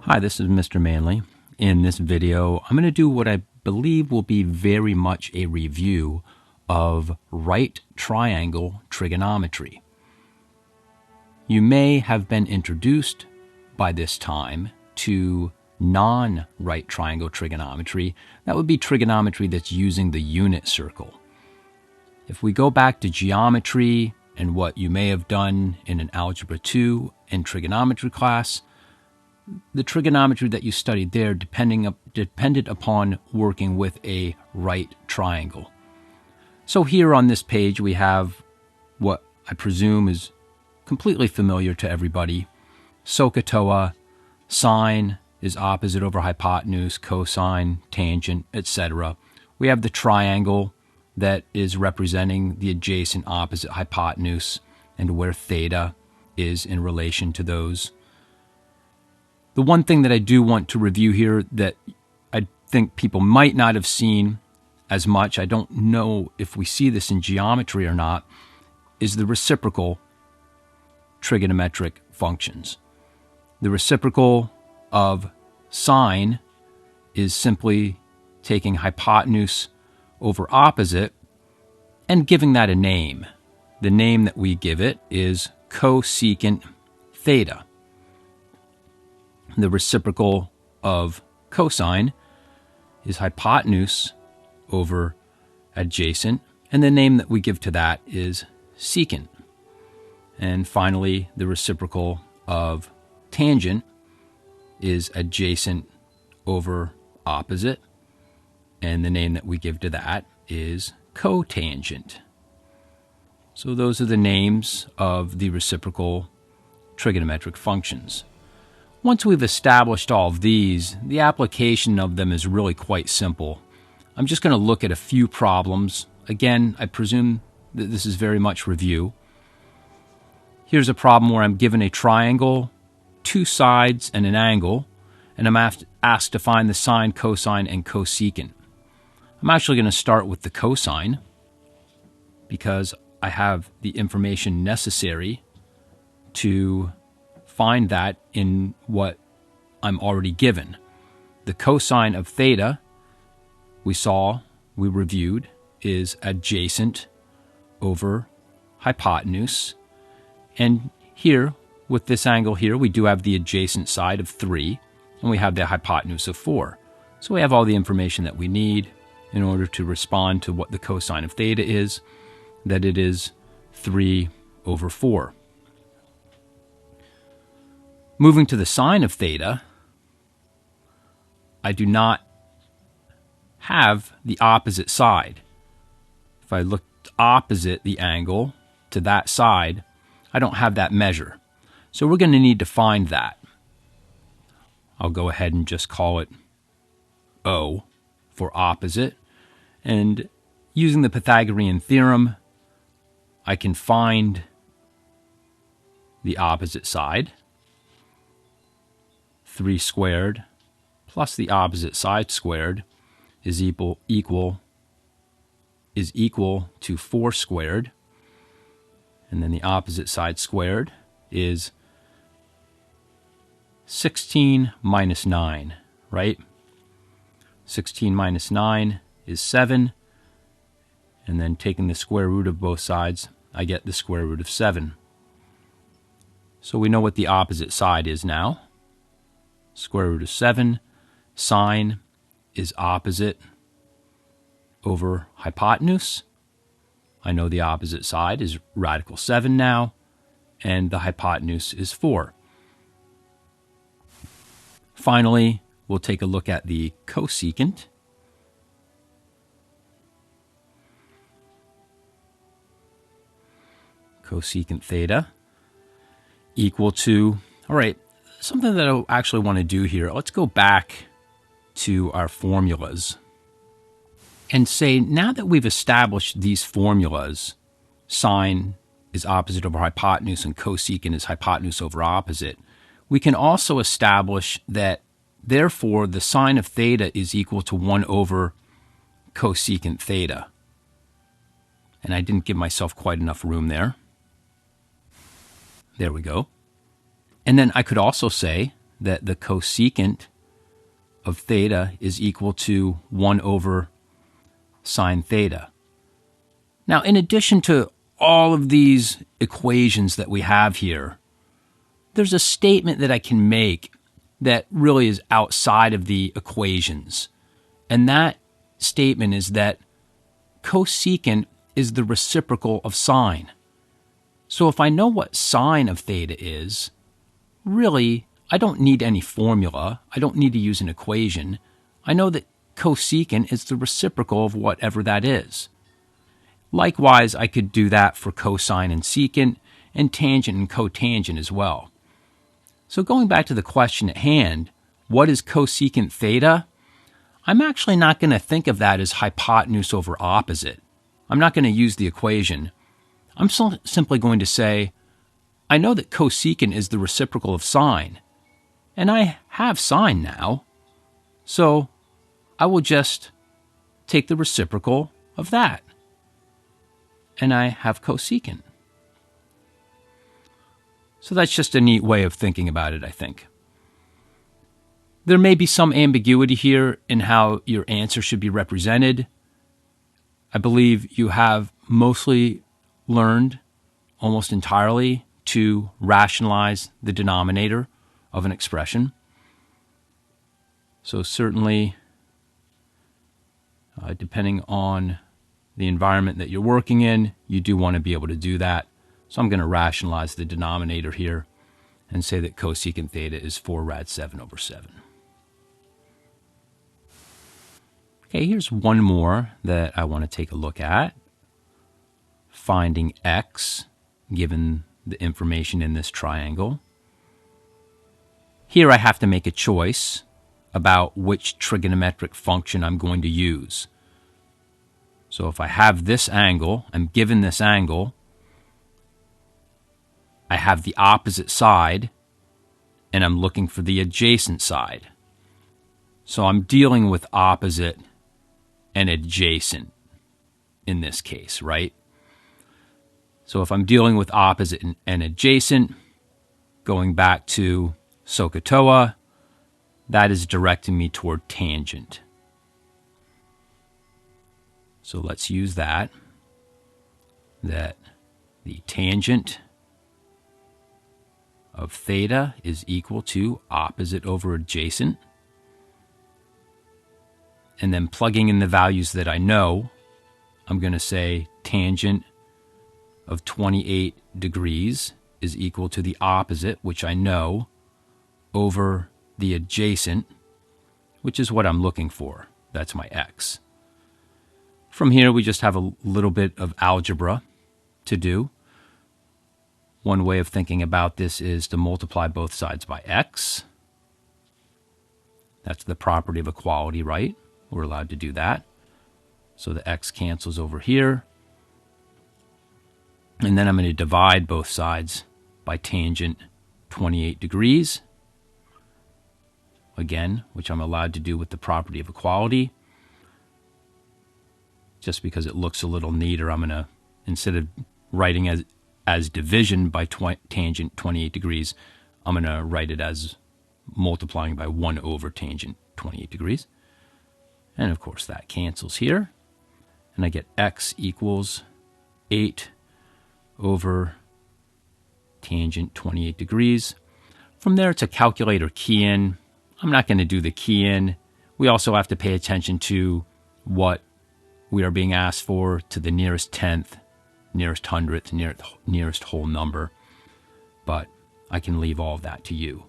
Hi, this is Mr. Manley. In this video, I'm going to do what I believe will be very much a review of right triangle trigonometry. You may have been introduced by this time to non-right triangle trigonometry. That would be trigonometry that's using the unit circle. If we go back to geometry and what you may have done in an Algebra 2 and trigonometry class, the trigonometry that you studied there depended upon working with a right triangle. So here on this page we have what I presume is completely familiar to everybody. SOHCAHTOA, sine is opposite over hypotenuse, cosine, tangent, etc. We have the triangle that is representing the adjacent opposite hypotenuse and where theta is in relation to those. The one thing that I do want to review here that I think people might not have seen as much, I don't know if we see this in geometry or not, is the reciprocal trigonometric functions. The reciprocal of sine is simply taking hypotenuse over opposite and giving that a name. The name that we give it is cosecant theta. The reciprocal of cosine is hypotenuse over adjacent, and the name that we give to that is secant. And finally, the reciprocal of tangent is adjacent over opposite, and the name that we give to that is cotangent. So those are the names of the reciprocal trigonometric functions. Once we've established all of these, the application of them is really quite simple. I'm just going to look at a few problems. Again, I presume that this is very much review. Here's a problem where I'm given a triangle, two sides, and an angle, and I'm asked to find the sine, cosine, and cosecant. I'm actually going to start with the cosine because I have the information necessary to find that in what I'm already given. The cosine of theta, we reviewed, is adjacent over hypotenuse. And here, with this angle here, we do have the adjacent side of 3, and we have the hypotenuse of 4. So we have all the information that we need in order to respond to what the cosine of theta is, that it is 3 over 4. Moving to the sine of theta, I do not have the opposite side. If I look opposite the angle to that side, I don't have that measure. So we're going to need to find that. I'll go ahead and just call it O for opposite. And using the Pythagorean theorem, I can find the opposite side. 3 squared plus the opposite side squared is equal to 4 squared. And then the opposite side squared is 16 minus 9, right? 16 minus 9 is 7. And then taking the square root of both sides, I get the square root of 7. So we know what the opposite side is now. Square root of 7. Sine is opposite over hypotenuse. I know the opposite side is radical 7 now, and the hypotenuse is 4. Finally, we'll take a look at the cosecant. Cosecant theta equal to, all right, something that I actually want to do here. Let's go back to our formulas and say, now that we've established these formulas, sine is opposite over hypotenuse and cosecant is hypotenuse over opposite, we can also establish that, therefore, the sine of theta is equal to 1 over cosecant theta. And I didn't give myself quite enough room there. There we go. And then I could also say that the cosecant of theta is equal to 1 over sine theta. Now, in addition to all of these equations that we have here, there's a statement that I can make that really is outside of the equations. And that statement is that cosecant is the reciprocal of sine. So if I know what sine of theta is, really, I don't need any formula. I don't need to use an equation. I know that cosecant is the reciprocal of whatever that is. Likewise, I could do that for cosine and secant, and tangent and cotangent as well. So going back to the question at hand, what is cosecant theta? I'm actually not going to think of that as hypotenuse over opposite. I'm not going to use the equation. I'm simply going to say, I know that cosecant is the reciprocal of sine, and I have sine now, so I will just take the reciprocal of that, and I have cosecant. So that's just a neat way of thinking about it, I think. There may be some ambiguity here in how your answer should be represented. I believe you have mostly learned, almost entirely, to rationalize the denominator of an expression. So certainly, depending on the environment that you're working in, you do want to be able to do that. So I'm going to rationalize the denominator here and say that cosecant theta is 4 rad 7 over 7. Okay, here's one more that I want to take a look at. Finding x, given the information in this triangle. Here I have to make a choice about which trigonometric function I'm going to use. So if I have this angle, I'm given this angle, I have the opposite side, and I'm looking for the adjacent side. So I'm dealing with opposite and adjacent in this case, right? So if I'm dealing with opposite and adjacent, going back to SOHCAHTOA, that is directing me toward tangent. So let's use that the tangent of theta is equal to opposite over adjacent. And then plugging in the values that I know, I'm going to say tangent of 28 degrees is equal to the opposite, which I know, over the adjacent, which is what I'm looking for. That's my x. From here, we just have a little bit of algebra to do. One way of thinking about this is to multiply both sides by x. That's the property of equality, right? We're allowed to do that. So the x cancels over here. And then I'm going to divide both sides by tangent 28 degrees. Again, which I'm allowed to do with the property of equality. Just because it looks a little neater, I'm going to, instead of writing as division by tangent 28 degrees, I'm going to write it as multiplying by 1 over tangent 28 degrees. And of course that cancels here. And I get x equals 8 over tangent 28 degrees. From there, it's a calculator key in. I'm not going to do the key in. We also have to pay attention to what we are being asked for to the nearest tenth, nearest hundredth, nearest whole number. But I can leave all of that to you.